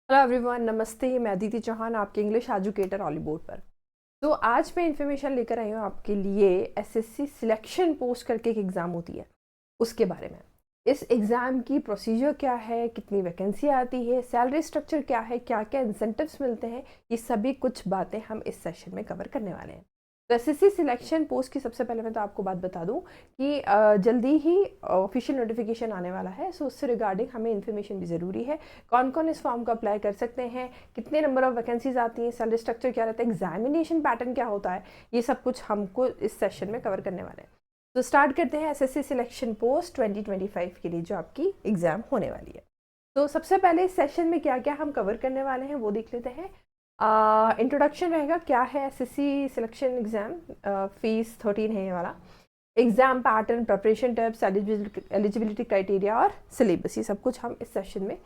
Hello everyone, नमस्ते। मैं अदिति चौहान, आपके इंग्लिश एजुकेटर ऑली बोर्ड पर। तो आज मैं इन्फॉर्मेशन लेकर आई हूँ आपके लिए एसएससी सिलेक्शन पोस्ट करके एक एग्ज़ाम होती है उसके बारे में। इस एग्ज़ाम की प्रोसीजर क्या है, कितनी वैकेंसी आती है, सैलरी स्ट्रक्चर क्या है, क्या क्या इंसेंटिव्स मिलते हैं, ये सभी कुछ बातें हम इस सेशन में कवर करने वाले हैं। तो एसएससी सिलेक्शन पोस्ट की सबसे पहले मैं तो आपको बात बता दूं कि जल्दी ही ऑफिशियल नोटिफिकेशन आने वाला है। सो उससे रिगार्डिंग हमें इन्फॉर्मेशन भी ज़रूरी है। कौन कौन इस फॉर्म को अप्लाई कर सकते हैं, कितने नंबर ऑफ वैकेंसीज आती हैं, सैलरी स्ट्रक्चर क्या रहता है, एग्जामिनेशन पैटर्न क्या होता है, ये सब कुछ हमको इस सेशन में कवर करने वाले हैं। तो स्टार्ट करते हैं एसएससी सिलेक्शन पोस्ट 2025 के लिए जो आपकी एग्ज़ाम होने वाली है। तो सबसे पहले इस सेशन में क्या क्या हम कवर करने वाले हैं वो देख लेते हैं। इंट्रोडक्शन रहेगा, क्या है एसएससी सिलेक्शन एग्ज़ाम, फीस 13 है ये वाला, exam pattern, preparation tips, eligibility criteria और सिलेबस, ये सब कुछ हम इस सेशन में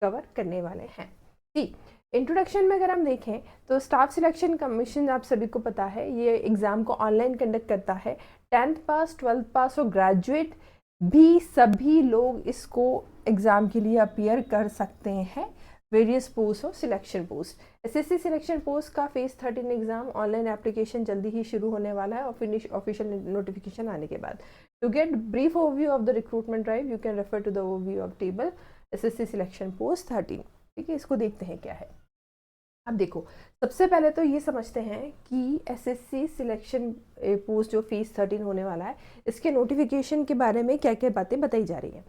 कवर करने वाले हैं। ठीक, इंट्रोडक्शन में अगर हम देखें तो स्टाफ सिलेक्शन कमीशन आप सभी को पता है ये एग्ज़ाम को ऑनलाइन कंडक्ट करता है। 10th पास, 12th पास और ग्रेजुएट भी सभी लोग इसको एग्ज़ाम के लिए अपीयर कर सकते हैं। वेरियस पोस्ट और selection post, SSC selection post का फेज 13 एग्जाम ऑनलाइन एप्लीकेशन जल्दी ही शुरू होने वाला है ऑफिशियल नोटिफिकेशन आने के बाद। To get brief overview of the recruitment drive you can refer to the overview of table SSC selection post 13। ठीक है, इसको देखते हैं क्या है। अब देखो, सबसे पहले तो ये समझते हैं कि एसएससी सिलेक्शन पोस्ट जो फेज 13 होने वाला है इसके नोटिफिकेशन के बारे में क्या क्या बातें बताई जा रही हैं।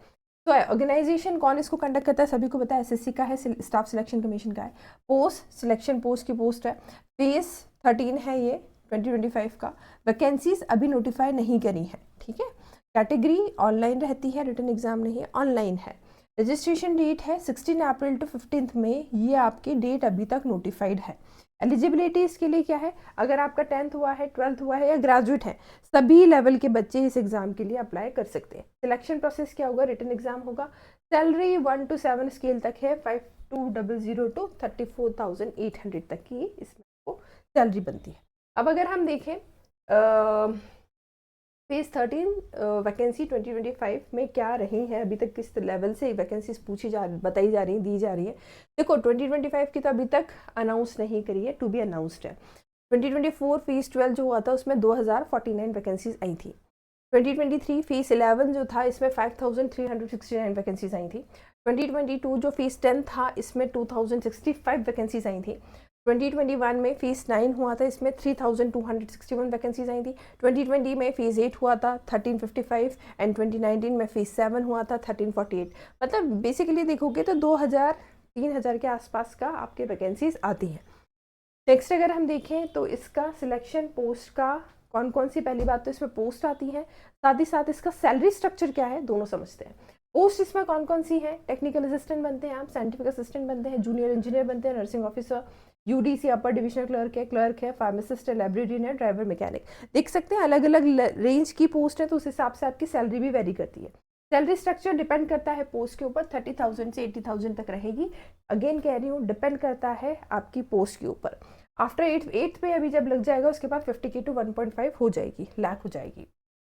तो ऑर्गेनाइजेशन कौन इसको कंडक्ट करता है, सभी को पता है, एसएससी का है, स्टाफ सिलेक्शन कमीशन का है। पोस्ट सिलेक्शन पोस्ट की पोस्ट है, फेज 13 है ये 2025 का। वैकेंसीज अभी नोटिफाई नहीं करी है, ठीक है। कैटेगरी ऑनलाइन रहती है, रिटन एग्जाम नहीं है, ऑनलाइन है। रजिस्ट्रेशन डेट है 16 अप्रैल टू 15 मई, ये आपकी डेट अभी तक नोटिफाइड है। एलिजिबिलिटी इसके लिए क्या है, अगर आपका 10th हुआ है, 12th हुआ है या ग्रेजुएट है, सभी लेवल के बच्चे इस एग्जाम के लिए अप्लाई कर सकते हैं। सिलेक्शन प्रोसेस क्या होगा, रिटन एग्जाम होगा। सैलरी 1 to 7 स्केल तक है, 5200 to 34,800 तक की इसमें को सैलरी बनती है। अब अगर हम देखें फेज 13 वैकेंसी 2025 में क्या रही है, अभी तक किस लेवल से वैकेंसीज बताई जा रही, दी जा रही है। देखो 2025 की तो अभी तक अनाउंस नहीं करी है, टू बी अनाउंस्ड है। 2024 फेज 12 जो हुआ था उसमें 2049 वैकेंसीज आई थी। 2023 फेज 11 जो था इसमें 5369 वैकेंसीज आई थी। 2022 जो फेज 10 था इसमें 2065 वैकेंसीज आई थी। 2021 में फेज 9 हुआ था, इसमें 3261 वैकेंसीज आई थी। 2020 में फेज 8 हुआ था 1355 एंड 2019 में फेज 7 हुआ था 1348। मतलब बेसिकली देखोगे तो 2000-3000 के आसपास का आपके वैकेंसीज आती हैं। नेक्स्ट अगर हम देखें तो इसका सिलेक्शन पोस्ट का कौन कौन सी, पहली बात तो इसमें पोस्ट आती है, साथ ही साथ इसका सैलरी स्ट्रक्चर क्या है दोनों समझते हैं। पोस्ट इसमें कौन कौन सी है, टेक्निकल असिस्टेंट बनते हैं आप, साइंटिफिक असिस्टेंट बनते हैं, जूनियर इंजीनियर बनते हैं, नर्सिंग ऑफिसर, यूडीसी अपर डिविजनल क्लर्क है, फार्मासिस्ट है, लाइब्रेरियन है, ड्राइवर, मैकेनिक। देख सकते हैं अलग अलग रेंज की पोस्ट है, तो उस हिसाब से आपकी सैलरी भी वेरी करती है। सैलरी स्ट्रक्चर डिपेंड करता है पोस्ट के ऊपर, 30,000 से 80,000 तक रहेगी। अगेन कह रही हूँ, डिपेंड करता है आपकी पोस्ट के ऊपर। आफ्टर 8th पे अभी जब लग जाएगा उसके बाद 50K to 1.5 हो जाएगी, लाख हो जाएगी।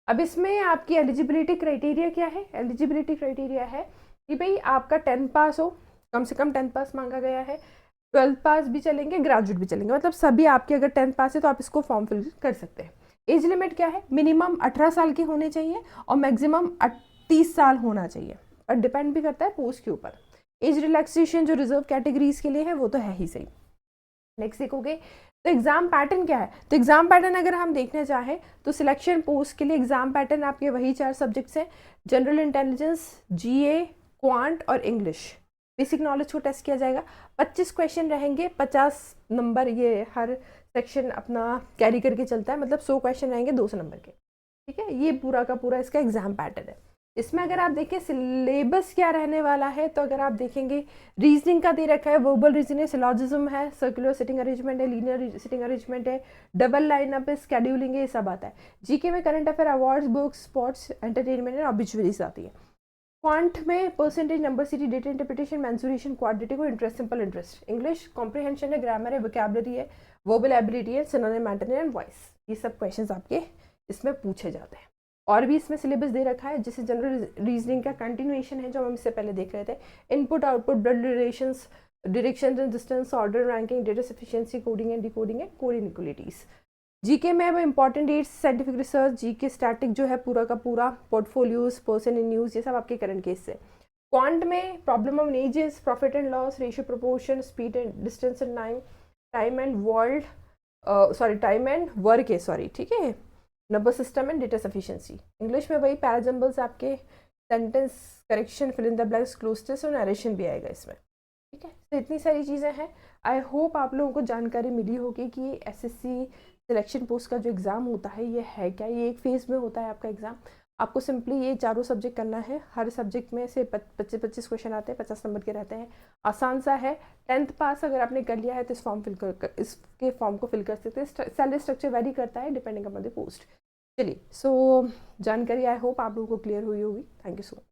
अब इसमें आपकी एलिजिबिलिटी क्राइटेरिया क्या है, एलिजिबिलिटी क्राइटेरिया है कि भाई आपका 10th पास हो, कम से कम 10th पास मांगा गया है, 12th पास भी चलेंगे, ग्रेजुएट भी चलेंगे, मतलब सभी आपके अगर 10th पास है तो आप इसको फॉर्म फिल कर सकते हैं। एज लिमिट क्या है, मिनिमम 18 साल के होने चाहिए और मैक्सिमम 30 साल होना चाहिए, और डिपेंड भी करता है पोस्ट के ऊपर। एज रिलैक्सेशन जो रिजर्व कैटेगरीज के लिए है वो तो है ही सही। नेक्स्ट देखोगे तो एग्जाम पैटर्न क्या है, तो एग्जाम पैटर्न अगर हम देखना चाहें तो सिलेक्शन पोस्ट के लिए एग्जाम पैटर्न आपके वही 4 सब्जेक्ट्स हैं, जनरल इंटेलिजेंस, जीए, क्वांट और इंग्लिश। बेसिक नॉलेज को टेस्ट किया जाएगा, 25 क्वेश्चन रहेंगे, 50 नंबर ये हर सेक्शन अपना कैरी करके चलता है, मतलब 100 क्वेश्चन रहेंगे 200 नंबर के। ठीक है, ये पूरा का पूरा इसका एग्जाम पैटर्न है। इसमें अगर आप देखें सिलेबस क्या रहने वाला है, तो अगर आप देखेंगे रीजनिंग का दे रखा है, वर्बल रीजनिंग है, सिलॉजिज्म है, सर्कुलर सिटिंग अरेंजमेंट है, लीनियर सिटिंग अरेंजमेंट है, डबल लाइनअप है, स्केड्यूलिंग है, ये सब आता है। जीके में current affair, awards, books, sports, entertainment और ऑब्ituaries आती है। क्वांट में percentage, number city, data interpretation, mensuration, quadratic और interest, simple interest. English comprehension है, ग्रामर है, वोकैबुलरी है, वर्बल एबिलिटी है, सिनोनिम, एंटोनिम एंड वॉइस, ये सब क्वेश्चंस आपके इसमें पूछे जाते हैं। और भी इसमें सिलेबस दे रखा है, जैसे जनरल रीजनिंग का कंटिन्यूएशन है जो हम इससे पहले देख रहे थे, input output, blood relations, direction and distance, order, ranking, data sufficiency, coding and decoding and code inequalities. GK में अब important dates, scientific research, GK static जो है पूरा का पूरा, पोर्टफोलियोज, पर्सन इन न्यूज़, ये सब आपके करंट केस से। क्वांट में problem of ages, profit and loss, ratio proportion, speed and distance and time, time and world time and work है, ठीक है, number system and data sufficiency. English में वही पैराजम्बल्स आपके, sentence correction, fill in the blanks, closeness और narration भी आएगा इसमें, ठीक है। तो इतनी सारी चीज़ें हैं। आई होप आप लोगों को जानकारी मिली होगी कि एसएससी सिलेक्शन पोस्ट का जो एग्ज़ाम होता है ये है क्या, ये एक फेज़ में होता है आपका एग्ज़ाम। आपको सिंपली ये चारों सब्जेक्ट करना है, हर सब्जेक्ट में से 25 क्वेश्चन आते हैं, 50 नंबर के रहते हैं, आसान सा है। 10th पास अगर आपने कर लिया है तो इसके फॉर्म को फिल कर सकते हैं। सैलरी स्ट्रक्चर वेरी करता है डिपेंडिंग अपॉन द पोस्ट। चलिए, सो जानकारी आई होप आप लोगों को क्लियर हुई होगी। Thank you so much.